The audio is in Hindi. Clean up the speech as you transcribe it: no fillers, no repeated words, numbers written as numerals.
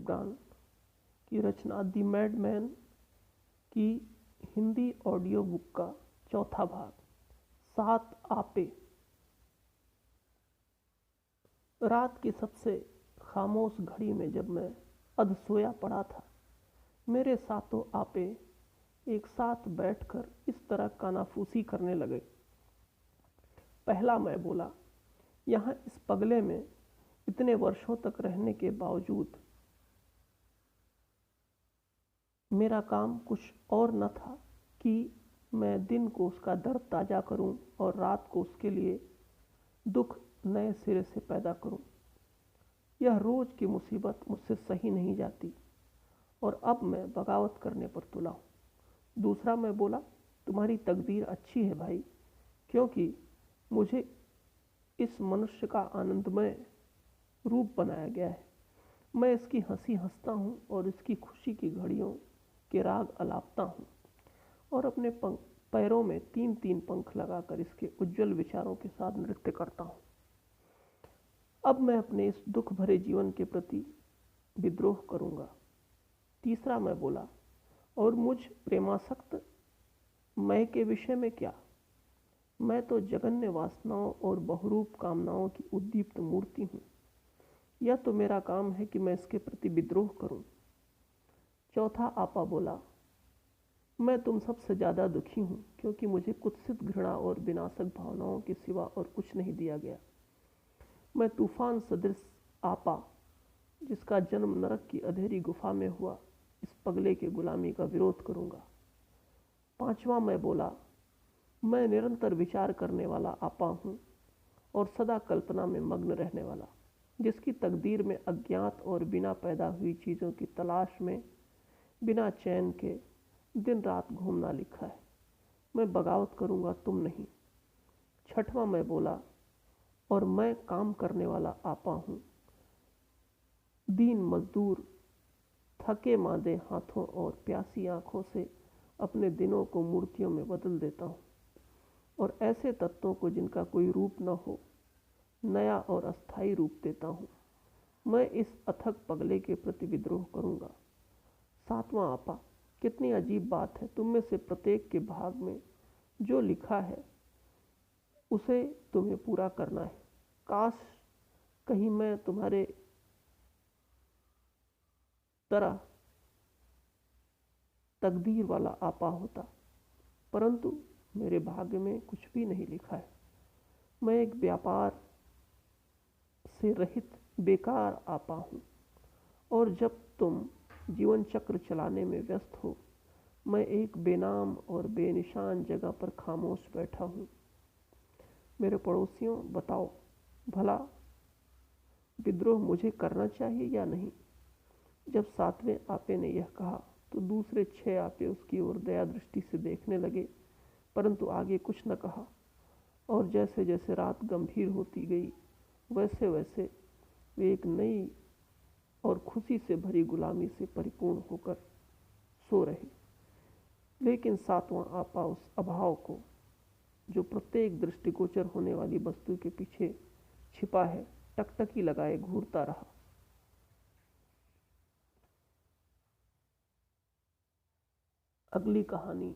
जिब्रान की रचना द मैडमैन की हिंदी ऑडियो बुक का चौथा भाग, 7 आपे। रात की सबसे खामोश घड़ी में जब मैं अध सोया पड़ा था, मेरे सातों आपे एक साथ बैठकर इस तरह कानाफूसी करने लगे। पहला मैं बोला, यहाँ इस पगले में इतने वर्षों तक रहने के बावजूद मेरा काम कुछ और न था कि मैं दिन को उसका दर्द ताज़ा करूं और रात को उसके लिए दुख नए सिरे से पैदा करूं। यह रोज़ की मुसीबत मुझसे सही नहीं जाती और अब मैं बगावत करने पर तुला हूँ। दूसरा मैं बोला, तुम्हारी तकदीर अच्छी है भाई, क्योंकि मुझे इस मनुष्य का आनंदमय रूप बनाया गया है। मैं इसकी हंसी हंसता हूँ और इसकी खुशी की घड़ियों के राग अलापता हूँ और अपने पैरों में 3-3 पंख लगाकर इसके उज्जवल विचारों के साथ नृत्य करता हूँ। अब मैं अपने इस दुख भरे जीवन के प्रति विद्रोह करूँगा। तीसरा मैं बोला, और मुझ प्रेमासक्त मैं के विषय में क्या? मैं तो जघन्य वासनाओं और बहुरूप कामनाओं की उद्दीप्त मूर्ति हूँ। यह तो मेरा काम है कि मैं इसके प्रति विद्रोह करूं। चौथा आपा बोला, मैं तुम सबसे ज़्यादा दुखी हूँ, क्योंकि मुझे कुत्सित घृणा और विनाशक भावनाओं के सिवा और कुछ नहीं दिया गया। मैं तूफान सदृश आपा, जिसका जन्म नरक की अंधेरी गुफा में हुआ, इस पगले के गुलामी का विरोध करूँगा। पांचवा मैं बोला, मैं निरंतर विचार करने वाला आपा हूँ और सदा कल्पना में मग्न रहने वाला, जिसकी तकदीर में अज्ञात और बिना पैदा हुई चीज़ों की तलाश में बिना चैन के दिन रात घूमना लिखा है। मैं बगावत करूँगा, तुम नहीं। छठवां मैं बोला, और मैं काम करने वाला आपा हूँ, दीन मजदूर, थके मादे हाथों और प्यासी आँखों से अपने दिनों को मूर्तियों में बदल देता हूँ और ऐसे तत्वों को जिनका कोई रूप न हो, नया और अस्थायी रूप देता हूँ। मैं इस अथक पगले के प्रति विद्रोह करूँगा। सातवां आपा, कितनी अजीब बात है, तुम में से प्रत्येक के भाग में जो लिखा है उसे तुम्हें पूरा करना है। काश कहीं मैं तुम्हारे तरह तकदीर वाला आपा होता, परंतु मेरे भाग्य में कुछ भी नहीं लिखा है। मैं एक व्यापार से रहित बेकार आपा हूँ और जब तुम जीवन चक्र चलाने में व्यस्त हो, मैं एक बेनाम और बेनिशान जगह पर खामोश बैठा हूँ। मेरे पड़ोसियों, बताओ भला विद्रोह मुझे करना चाहिए या नहीं? जब 7वें आपे ने यह कहा तो दूसरे 6 आपे उसकी ओर दया दृष्टि से देखने लगे, परंतु आगे कुछ न कहा और जैसे जैसे रात गंभीर होती गई, वैसे वैसे वे एक नई और खुशी से भरी गुलामी से परिपूर्ण होकर सो रहे। लेकिन 7वां आपा उस अभाव को, जो प्रत्येक दृष्टिगोचर होने वाली वस्तु के पीछे छिपा है, टकटकी लगाए घूरता रहा। अगली कहानी।